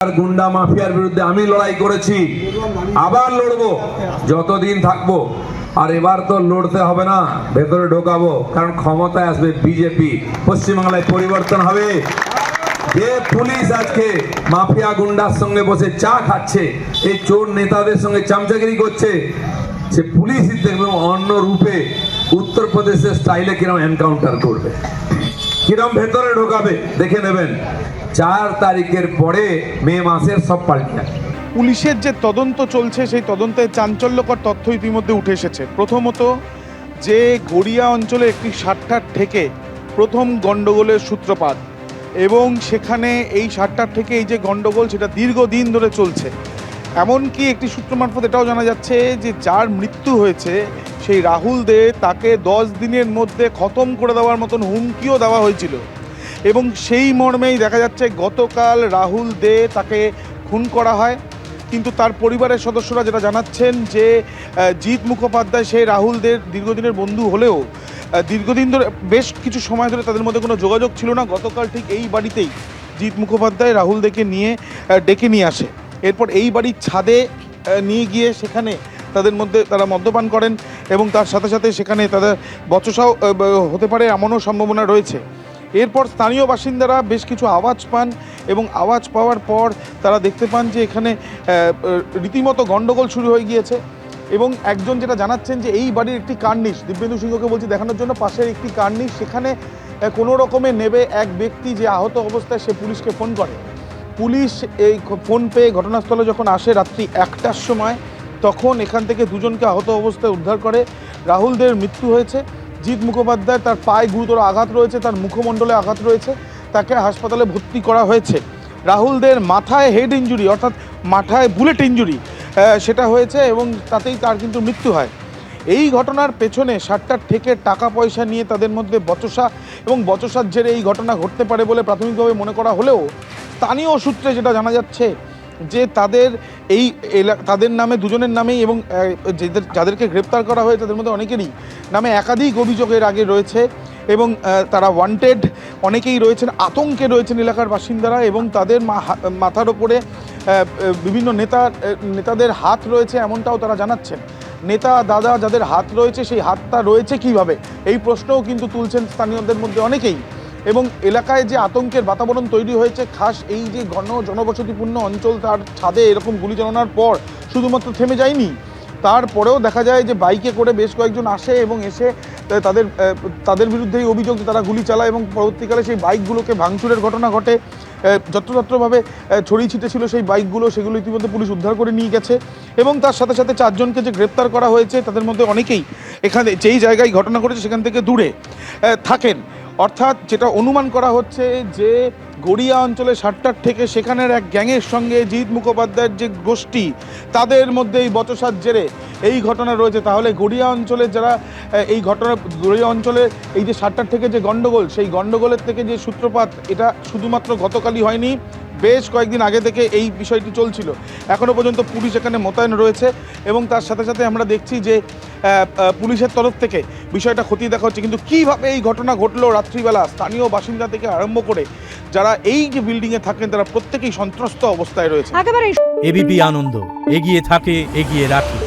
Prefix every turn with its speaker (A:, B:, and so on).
A: গুন্ডা মাফিয়ার বিরুদ্ধে আমি লড়াই করেছি, আবার লড়বো যতদিন থাকবো। আর এবার তো লড়তে হবে না, ভেতরে ঢোকাবো, কারণ ক্ষমতায় আসবে বিজেপি, পশ্চিমবাংলায় পরিবর্তন হবে। যে পুলিশ আজকে মাফিয়া গুন্ডার সঙ্গে বসে চা খাচ্ছে, এই চোর নেতাদের সঙ্গে চামচাগিরি করছে, সে পুলিশই দেখবে অন্য রূপে উত্তরপ্রদেশের স্টাইলে কিরম এনকাউন্টার করবে, কিরম ভেতরে ঢোকাবে দেখে নেবেন। 4 তারিখের পরে মে মাসের সব পাল্টে।
B: পুলিশের যে তদন্ত চলছে সেই তদন্তে চাঞ্চল্যকর তথ্য ইতিমধ্যে উঠে এসেছে। প্রথমত, যে গড়িয়া অঞ্চলে একটি সাট্টার থেকে প্রথম গণ্ডগোলের সূত্রপাত, এবং সেখানে এই সাট্টার থেকে এই যে গণ্ডগোল সেটা দীর্ঘদিন ধরে চলছে। এমনকি একটি সূত্র মারফত এটাও জানা যাচ্ছে যে যার মৃত্যু হয়েছে সেই রাহুল দে, তাকে 10 দিনের মধ্যে খতম করে দেওয়ার মতন হুমকিও দেওয়া হয়েছিল, এবং সেই মর্মেই দেখা যাচ্ছে গতকাল রাহুল দে তাকে খুন করা হয়। কিন্তু তার পরিবারের সদস্যরা যেটা জানাচ্ছেন যে জিৎ মুখোপাধ্যায় সেই রাহুল দের দীর্ঘদিনের বন্ধু হলেও দীর্ঘদিন ধরে বেশ কিছু সময় ধরে তাদের মধ্যে কোনো যোগাযোগ ছিল না। গতকাল ঠিক এই বাড়িতেই জিৎ মুখোপাধ্যায় রাহুল দেকে ডেকে নিয়ে আসে। এরপর এই বাড়ির ছাদে নিয়ে গিয়ে সেখানে তাদের মধ্যে তারা মদ্যপান করেন, এবং তার সাথে সাথে সেখানে তাদের বচসাও হতে পারে এমনও সম্ভাবনা রয়েছে। এরপর স্থানীয় বাসিন্দারা বেশ কিছু আওয়াজ পান, এবং আওয়াজ পাওয়ার পর তারা দেখতে পান যে এখানে রীতিমতো গণ্ডগোল শুরু হয়ে গিয়েছে। এবং একজন যেটা জানাচ্ছেন যে এই বাড়ির একটি কার্নিশ, দিব্যেন্দু সিংহকে বলছি দেখানোর জন্য, পাশের একটি কার্নিশ, সেখানে কোনো রকমে নেবে এক ব্যক্তি যে আহত অবস্থায় সে পুলিশকে ফোন করে। পুলিশ এই ফোন পেয়ে ঘটনাস্থলে যখন আসে রাত্রি 1টার সময়, তখন এখান থেকে দুজনকে আহত অবস্থায় উদ্ধার করে। রাহুলদের মৃত্যু হয়েছে। জিৎ মুখোপাধ্যায়, তার পায়ে গুরুতর আঘাত রয়েছে, তার মুখমণ্ডলে আঘাত রয়েছে, তাকে হাসপাতালে ভর্তি করা হয়েছে। রাহুলদের মাথায় হেড ইঞ্জুরি, অর্থাৎ মাথায় বুলেট ইঞ্জুরি সেটা হয়েছে, এবং তাতেই তার কিন্তু মৃত্যু হয়। এই ঘটনার পেছনে সাট্টার থেকে টাকা পয়সা নিয়ে তাদের মধ্যে বচসা, এবং বচসার জেরে এই ঘটনা ঘটতে পারে বলে প্রাথমিকভাবে মনে করা হলেও স্থানীয় সূত্রে যেটা জানা যাচ্ছে যে তাদের নামে, দুজনের নামেই, এবং যাদেরকে গ্রেপ্তার করা হয়েছে তাদের মধ্যে অনেকেরই নামে একাধিক অভিযোগের আগে রয়েছে, এবং তারা ওয়ান্টেড অনেকেই রয়েছেন, আতঙ্কে রয়েছেন এলাকার বাসিন্দারা, এবং তাদের মাথার ওপরে বিভিন্ন নেতাদের হাত রয়েছে এমনটাও তারা জানাচ্ছেন। নেতা দাদা যাদের হাত রয়েছে, সেই হাতটা রয়েছে কিভাবে, এই প্রশ্নও কিন্তু তুলছেন স্থানীয়দের মধ্যে অনেকেই। এবং এলাকায় যে আতঙ্কের বাতাবরণ তৈরি হয়েছে, খাস এই যে জনবসতিপূর্ণ অঞ্চল, তার ছাদে এরকম গুলি চালানোর পর শুধুমাত্র থেমে যায়নি, তারপরেও দেখা যায় যে বাইকে করে বেশ কয়েকজন আসে, এবং এসে তাদের বিরুদ্ধেই অভিযোগ যে তারা গুলি চালায়, এবং পরবর্তীকালে সেই বাইকগুলোকে ভাঙচুরের ঘটনা ঘটে। যত্রতত্রভাবে ছড়িয়ে ছিটে ছিল সেই বাইকগুলো, সেগুলো ইতিমধ্যে পুলিশ উদ্ধার করে নিয়ে গেছে। এবং তার সাথে সাথে 4 জনকে যে গ্রেপ্তার করা হয়েছে তাদের মধ্যে অনেকেই এখানে যেই জায়গায় ঘটনা ঘটেছে সেখান থেকে দূরে থাকেন। অর্থাৎ যেটা অনুমান করা হচ্ছে যে গড়িয়া অঞ্চলে সাট্টার থেকে সেখানের এক গ্যাংয়ের সঙ্গে জিৎ মুখোপাধ্যায়ের যে গোষ্ঠী, তাদের মধ্যে এই বচসার জেরে এই ঘটনা রয়েছে। তাহলে গড়িয়া অঞ্চলে যারা গড়িয়া অঞ্চলে এই যে সাট্টার থেকে যে গণ্ডগোল, সেই গণ্ডগোলের থেকে যে সূত্রপাত, এটা শুধুমাত্র গতকালই হয়নি, বেশ কয়েকদিন আগে থেকে এই বিষয়টি চলছিল। এখনও পর্যন্ত পুলিশ এখানে মোতায়েন রয়েছে, এবং তার সাথে সাথে আমরা দেখছি যে পুলিশের তরফ থেকে বিষয়টা খতিয়ে দেখা হচ্ছে। কিন্তু কীভাবে এই ঘটনা ঘটলো রাত্রিবেলা, স্থানীয় বাসিন্দা থেকে আরম্ভ করে যারা এই যে বিল্ডিংয়ে থাকেন, তারা প্রত্যেকেই সন্ত্রস্ত অবস্থায় রয়েছে।
C: এবিপি আনন্দ, এগিয়ে থাকে, এগিয়ে রাখে।